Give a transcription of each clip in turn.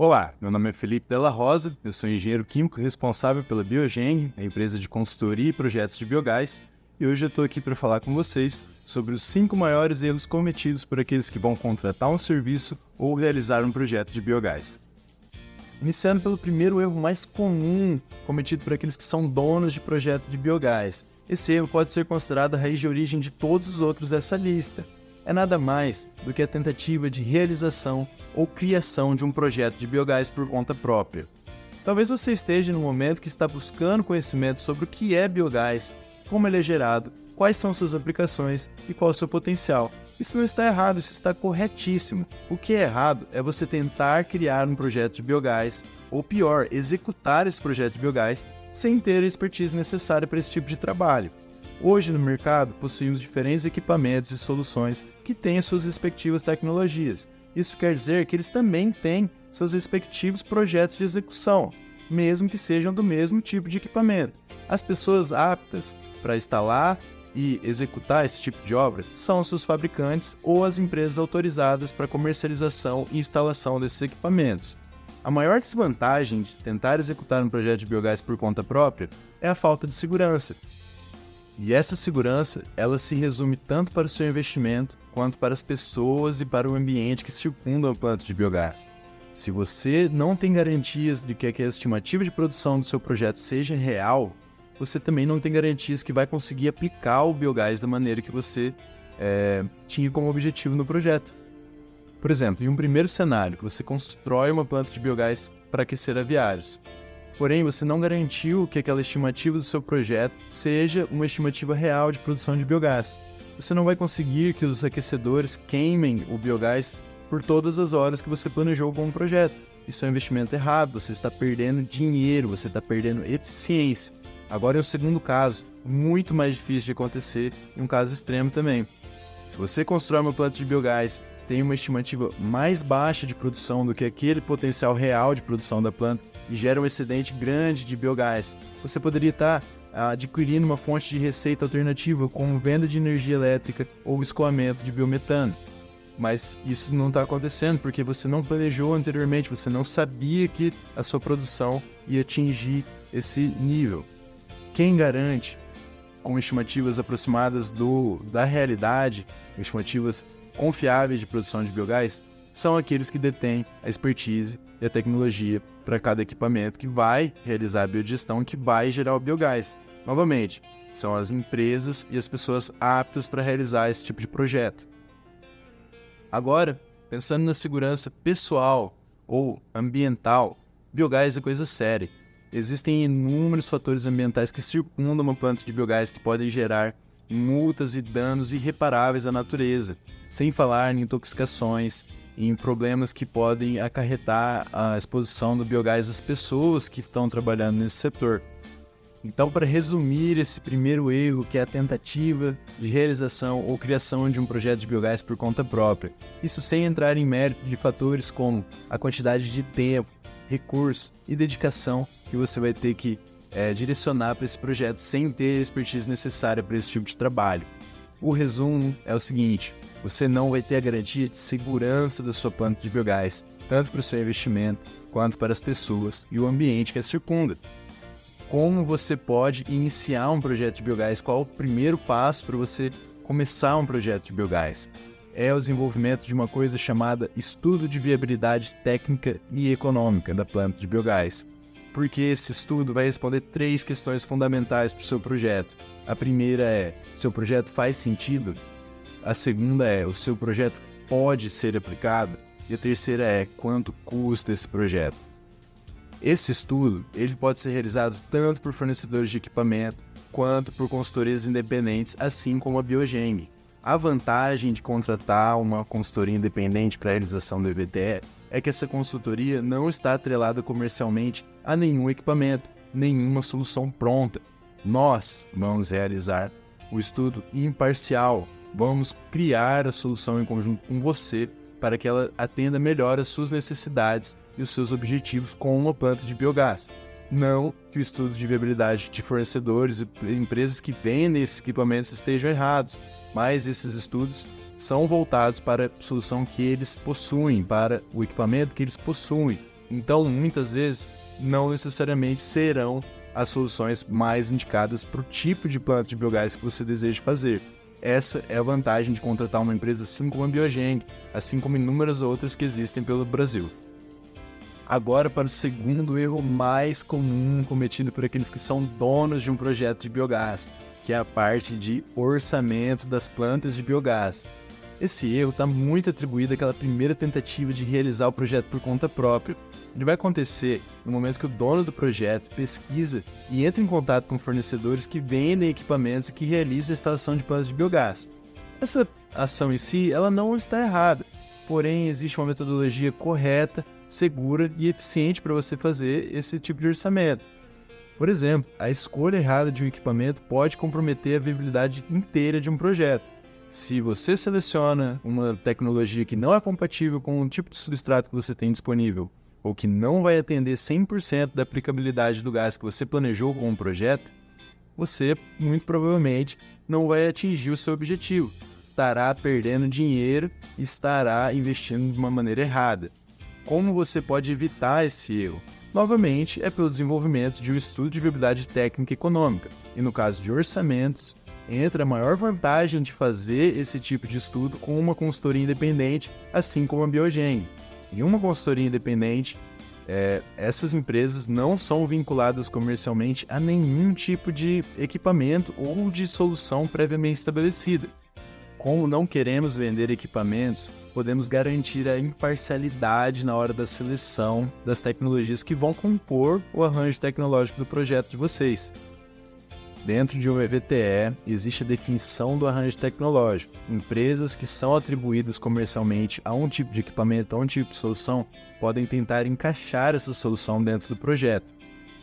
Olá, meu nome é Felipe Della Rosa, eu sou engenheiro químico responsável pela Biogeng, a empresa de consultoria e projetos de biogás, e hoje eu estou aqui para falar com vocês sobre os 5 maiores erros cometidos por aqueles que vão contratar um serviço ou realizar um projeto de biogás. Iniciando pelo primeiro erro mais comum cometido por aqueles que são donos de projeto de biogás. Esse erro pode ser considerado a raiz de origem de todos os outros dessa lista. É nada mais do que a tentativa de realização ou criação de um projeto de biogás por conta própria. Talvez você esteja no momento que está buscando conhecimento sobre o que é biogás, como ele é gerado, quais são suas aplicações e qual é o seu potencial. Isso não está errado, isso está corretíssimo. O que é errado é você tentar criar um projeto de biogás, ou pior, executar esse projeto de biogás sem ter a expertise necessária para esse tipo de trabalho. Hoje no mercado possuímos diferentes equipamentos e soluções que têm suas respectivas tecnologias. Isso quer dizer que eles também têm seus respectivos projetos de execução, mesmo que sejam do mesmo tipo de equipamento. As pessoas aptas para instalar e executar esse tipo de obra são os seus fabricantes ou as empresas autorizadas para comercialização e instalação desses equipamentos. A maior desvantagem de tentar executar um projeto de biogás por conta própria é a falta de segurança. E essa segurança, ela se resume tanto para o seu investimento, quanto para as pessoas e para o ambiente que circundam a planta de biogás. Se você não tem garantias de que a estimativa de produção do seu projeto seja real, você também não tem garantias que vai conseguir aplicar o biogás da maneira que você tinha como objetivo no projeto. Por exemplo, em um primeiro cenário, que você constrói uma planta de biogás para aquecer aviários. Porém, você não garantiu que aquela estimativa do seu projeto seja uma estimativa real de produção de biogás. Você não vai conseguir que os aquecedores queimem o biogás por todas as horas que você planejou com o projeto. Isso é um investimento errado, você está perdendo dinheiro, você está perdendo eficiência. Agora é o segundo caso, muito mais difícil de acontecer e um caso extremo também. Se você constrói uma planta de biogás, tem uma estimativa mais baixa de produção do que aquele potencial real de produção da planta, e gera um excedente grande de biogás, você poderia estar adquirindo uma fonte de receita alternativa como venda de energia elétrica ou escoamento de biometano. Mas isso não está acontecendo porque você não planejou anteriormente, você não sabia que a sua produção ia atingir esse nível. Quem garante, com estimativas aproximadas da realidade, estimativas confiáveis de produção de biogás, são aqueles que detêm a expertise e a tecnologia para cada equipamento que vai realizar a biodigestão, que vai gerar o biogás. Novamente, são as empresas e as pessoas aptas para realizar esse tipo de projeto. Agora, pensando na segurança pessoal ou ambiental, biogás é coisa séria. Existem inúmeros fatores ambientais que circundam uma planta de biogás que podem gerar multas e danos irreparáveis à natureza, sem falar em intoxicações, em problemas que podem acarretar a exposição do biogás às pessoas que estão trabalhando nesse setor. Então, para resumir esse primeiro erro, que é a tentativa de realização ou criação de um projeto de biogás por conta própria, isso sem entrar em mérito de fatores como a quantidade de tempo, recurso e dedicação que você vai ter que direcionar para esse projeto sem ter a expertise necessária para esse tipo de trabalho. O resumo é o seguinte: você não vai ter a garantia de segurança da sua planta de biogás, tanto para o seu investimento, quanto para as pessoas e o ambiente que a circunda. Como você pode iniciar um projeto de biogás? Qual o primeiro passo para você começar um projeto de biogás? É o desenvolvimento de uma coisa chamada estudo de viabilidade técnica e econômica da planta de biogás. Porque esse estudo vai responder 3 questões fundamentais para o seu projeto. A primeira é: seu projeto faz sentido? A segunda é: o seu projeto pode ser aplicado? E a terceira é: quanto custa esse projeto? Esse estudo ele pode ser realizado tanto por fornecedores de equipamento, quanto por consultorias independentes, assim como a Biogeng. A vantagem de contratar uma consultoria independente para a realização do EVTE é que essa consultoria não está atrelada comercialmente a nenhum equipamento, nenhuma solução pronta. Nós vamos realizar o estudo imparcial, vamos criar a solução em conjunto com você para que ela atenda melhor às suas necessidades e os seus objetivos com uma planta de biogás. Não que o estudo de viabilidade de fornecedores e empresas que vendem esses equipamentos estejam errados, mas esses estudos são voltados para a solução que eles possuem, para o equipamento que eles possuem. Então, muitas vezes, não necessariamente serão as soluções mais indicadas para o tipo de planta de biogás que você deseja fazer. Essa é a vantagem de contratar uma empresa assim como a Biogeng, assim como inúmeras outras que existem pelo Brasil. Agora para o segundo erro mais comum cometido por aqueles que são donos de um projeto de biogás, que é a parte de orçamento das plantas de biogás. Esse erro está muito atribuído àquela primeira tentativa de realizar o projeto por conta própria. Ele vai acontecer no momento que o dono do projeto pesquisa e entra em contato com fornecedores que vendem equipamentos e que realizam a instalação de plantas de biogás. Essa ação em si, ela não está errada, porém existe uma metodologia correta, segura e eficiente para você fazer esse tipo de orçamento. Por exemplo, a escolha errada de um equipamento pode comprometer a viabilidade inteira de um projeto. Se você seleciona uma tecnologia que não é compatível com o tipo de substrato que você tem disponível, ou que não vai atender 100% da aplicabilidade do gás que você planejou com o projeto, você, muito provavelmente, não vai atingir o seu objetivo. Estará perdendo dinheiro e estará investindo de uma maneira errada. Como você pode evitar esse erro? Novamente, é pelo desenvolvimento de um estudo de viabilidade técnica e econômica. E no caso de orçamentos, entra a maior vantagem de fazer esse tipo de estudo com uma consultoria independente, assim como a Biogeng. Em uma consultoria independente, essas empresas não são vinculadas comercialmente a nenhum tipo de equipamento ou de solução previamente estabelecida. Como não queremos vender equipamentos, podemos garantir a imparcialidade na hora da seleção das tecnologias que vão compor o arranjo tecnológico do projeto de vocês. Dentro de um EVTE, existe a definição do arranjo tecnológico. Empresas que são atribuídas comercialmente a um tipo de equipamento, a um tipo de solução, podem tentar encaixar essa solução dentro do projeto.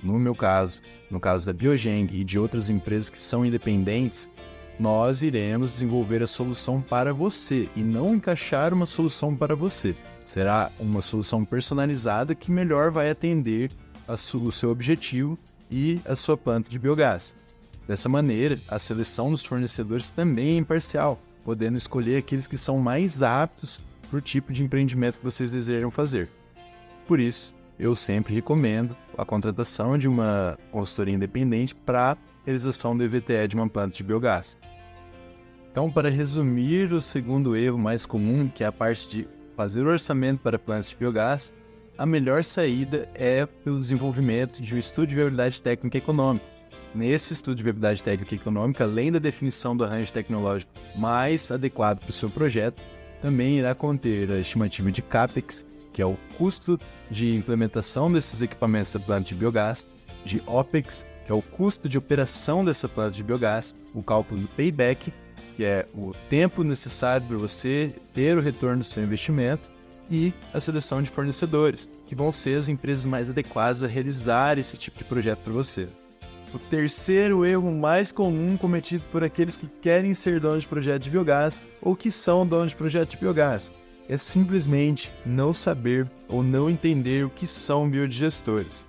No meu caso, no caso da Biogeng e de outras empresas que são independentes, nós iremos desenvolver a solução para você e não encaixar uma solução para você. Será uma solução personalizada que melhor vai atender o seu objetivo e a sua planta de biogás. Dessa maneira, a seleção dos fornecedores também é imparcial, podendo escolher aqueles que são mais aptos para o tipo de empreendimento que vocês desejam fazer. Por isso, eu sempre recomendo a contratação de uma consultoria independente para a realização do EVTE de uma planta de biogás. Então, para resumir o segundo erro mais comum, que é a parte de fazer o orçamento para plantas de biogás, a melhor saída é pelo desenvolvimento de um estudo de viabilidade técnica e econômica. Nesse estudo de viabilidade técnica e econômica, além da definição do arranjo tecnológico mais adequado para o seu projeto, também irá conter a estimativa de CAPEX, que é o custo de implementação desses equipamentos da planta de biogás, de OPEX, que é o custo de operação dessa planta de biogás, o cálculo do payback, que é o tempo necessário para você ter o retorno do seu investimento, e a seleção de fornecedores, que vão ser as empresas mais adequadas a realizar esse tipo de projeto para você. O terceiro erro mais comum cometido por aqueles que querem ser donos de projeto de biogás ou que são donos de projeto de biogás é simplesmente não saber ou não entender o que são biodigestores.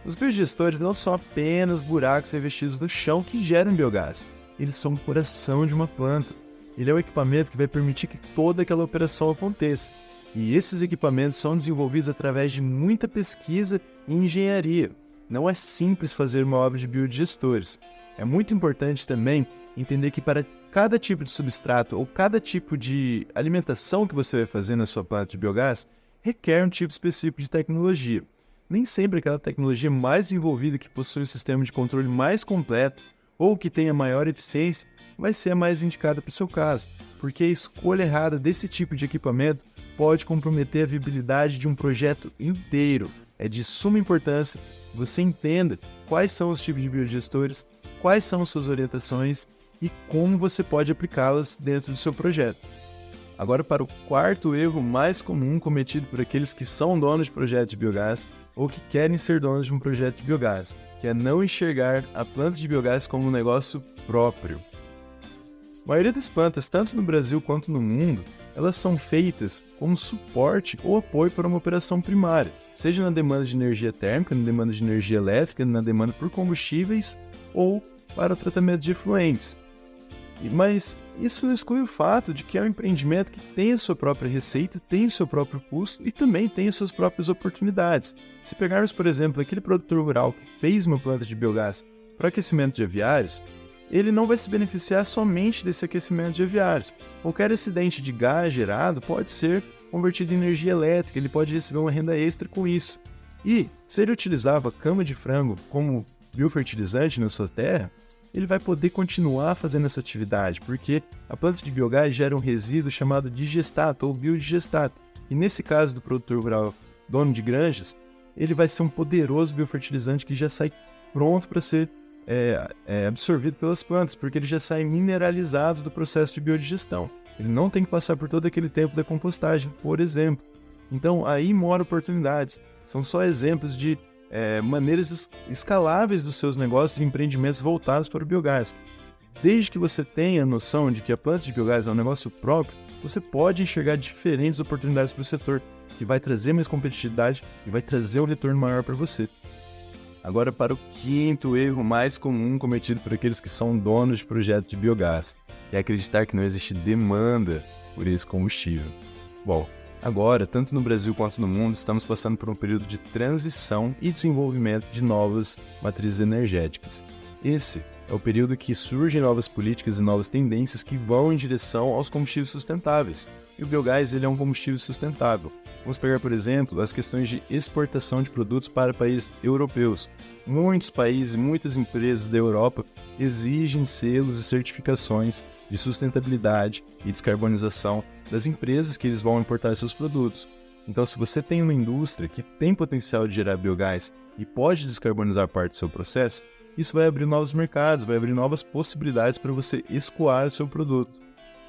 Os biodigestores não são apenas buracos revestidos no chão que geram biogás. Eles são o coração de uma planta. Ele é o equipamento que vai permitir que toda aquela operação aconteça. E esses equipamentos são desenvolvidos através de muita pesquisa e engenharia. Não é simples fazer uma obra de biodigestores. É muito importante também entender que para cada tipo de substrato ou cada tipo de alimentação que você vai fazer na sua planta de biogás, requer um tipo específico de tecnologia. Nem sempre aquela tecnologia mais desenvolvida que possui um sistema de controle mais completo ou que tenha maior eficiência vai ser a mais indicada para o seu caso, porque a escolha errada desse tipo de equipamento pode comprometer a viabilidade de um projeto inteiro. É de suma importância que você entenda quais são os tipos de biodigestores, quais são suas orientações e como você pode aplicá-las dentro do seu projeto. Agora para o quarto erro mais comum cometido por aqueles que são donos de projeto de biogás ou que querem ser donos de um projeto de biogás, que é não enxergar a planta de biogás como um negócio próprio. A maioria das plantas, tanto no Brasil quanto no mundo, elas são feitas como suporte ou apoio para uma operação primária, seja na demanda de energia térmica, na demanda de energia elétrica, na demanda por combustíveis ou para o tratamento de efluentes. Mas isso não exclui o fato de que é um empreendimento que tem a sua própria receita, tem o seu próprio custo e também tem as suas próprias oportunidades. Se pegarmos, por exemplo, aquele produtor rural que fez uma planta de biogás para aquecimento de aviários, ele não vai se beneficiar somente desse aquecimento de aviários. Qualquer acidente de gás gerado pode ser convertido em energia elétrica, ele pode receber uma renda extra com isso. E, se ele utilizava cama de frango como biofertilizante na sua terra, ele vai poder continuar fazendo essa atividade, porque a planta de biogás gera um resíduo chamado digestato ou biodigestato. E nesse caso do produtor rural dono de granjas, ele vai ser um poderoso biofertilizante que já sai pronto para ser absorvido pelas plantas, porque ele já sai mineralizado do processo de biodigestão. Ele não tem que passar por todo aquele tempo da compostagem, por exemplo. Então, aí moram oportunidades. São só exemplos de maneiras escaláveis dos seus negócios e empreendimentos voltados para o biogás. Desde que você tenha a noção de que a planta de biogás é um negócio próprio, você pode enxergar diferentes oportunidades para o setor, que vai trazer mais competitividade e vai trazer um retorno maior para você. Agora para o quinto erro mais comum cometido por aqueles que são donos de projetos de biogás, que é acreditar que não existe demanda por esse combustível. Bom, agora, tanto no Brasil quanto no mundo, estamos passando por um período de transição e desenvolvimento de novas matrizes energéticas. Esse é o período que surgem novas políticas e novas tendências que vão em direção aos combustíveis sustentáveis. E o biogás ele é um combustível sustentável. Vamos pegar, por exemplo, as questões de exportação de produtos para países europeus. Muitos países e muitas empresas da Europa exigem selos e certificações de sustentabilidade e descarbonização das empresas que eles vão importar seus produtos. Então, se você tem uma indústria que tem potencial de gerar biogás e pode descarbonizar parte do seu processo, isso vai abrir novos mercados, vai abrir novas possibilidades para você escoar o seu produto.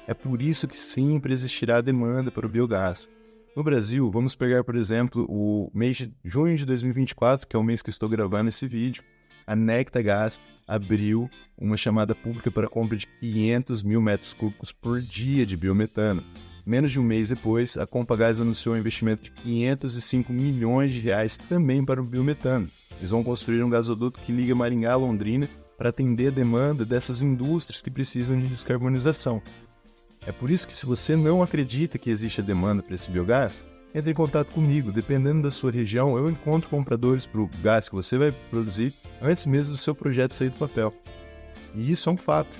É por isso que sempre existirá demanda para o biogás. No Brasil, vamos pegar, por exemplo, o mês de junho de 2024, que é o mês que estou gravando esse vídeo, a Nectagaz abriu uma chamada pública para a compra de 500 mil metros cúbicos por dia de biometano. Menos de um mês depois, a Compagás anunciou um investimento de 505 milhões de reais também para o biometano. Eles vão construir um gasoduto que liga Maringá a Londrina para atender a demanda dessas indústrias que precisam de descarbonização. É por isso que, se você não acredita que existe a demanda para esse biogás, entre em contato comigo. Dependendo da sua região, eu encontro compradores para o gás que você vai produzir antes mesmo do seu projeto sair do papel. E isso é um fato.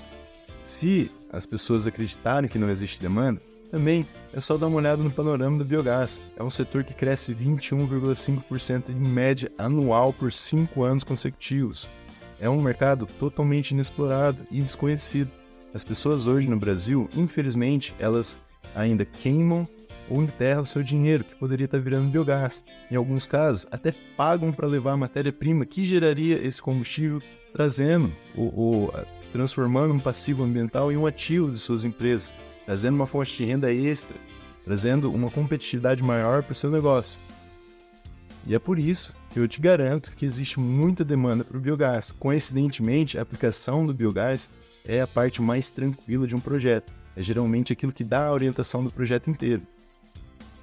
Se as pessoas acreditarem que não existe demanda, também é só dar uma olhada no panorama do biogás. É um setor que cresce 21,5% em média anual por 5 anos consecutivos. É um mercado totalmente inexplorado e desconhecido. As pessoas hoje no Brasil, infelizmente, elas ainda queimam ou enterram o seu dinheiro, que poderia estar virando biogás. Em alguns casos, até pagam para levar a matéria-prima que geraria esse combustível, transformando um passivo ambiental em um ativo de suas empresas, trazendo uma fonte de renda extra, trazendo uma competitividade maior para o seu negócio. E é por isso que eu te garanto que existe muita demanda para o biogás. Coincidentemente, a aplicação do biogás é a parte mais tranquila de um projeto. É geralmente aquilo que dá a orientação do projeto inteiro.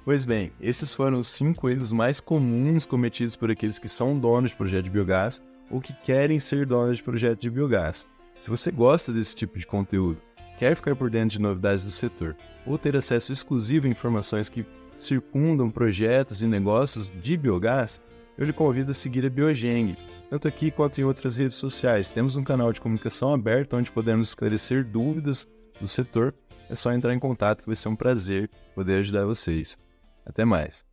Pois bem, esses foram os 5 erros mais comuns cometidos por aqueles que são donos de projeto de biogás ou que querem ser donos de projeto de biogás. Se você gosta desse tipo de conteúdo, quer ficar por dentro de novidades do setor ou ter acesso exclusivo a informações que circundam projetos e negócios de biogás, eu lhe convido a seguir a Biogeng, tanto aqui quanto em outras redes sociais. Temos um canal de comunicação aberto onde podemos esclarecer dúvidas do setor. É só entrar em contato que vai ser um prazer poder ajudar vocês. Até mais!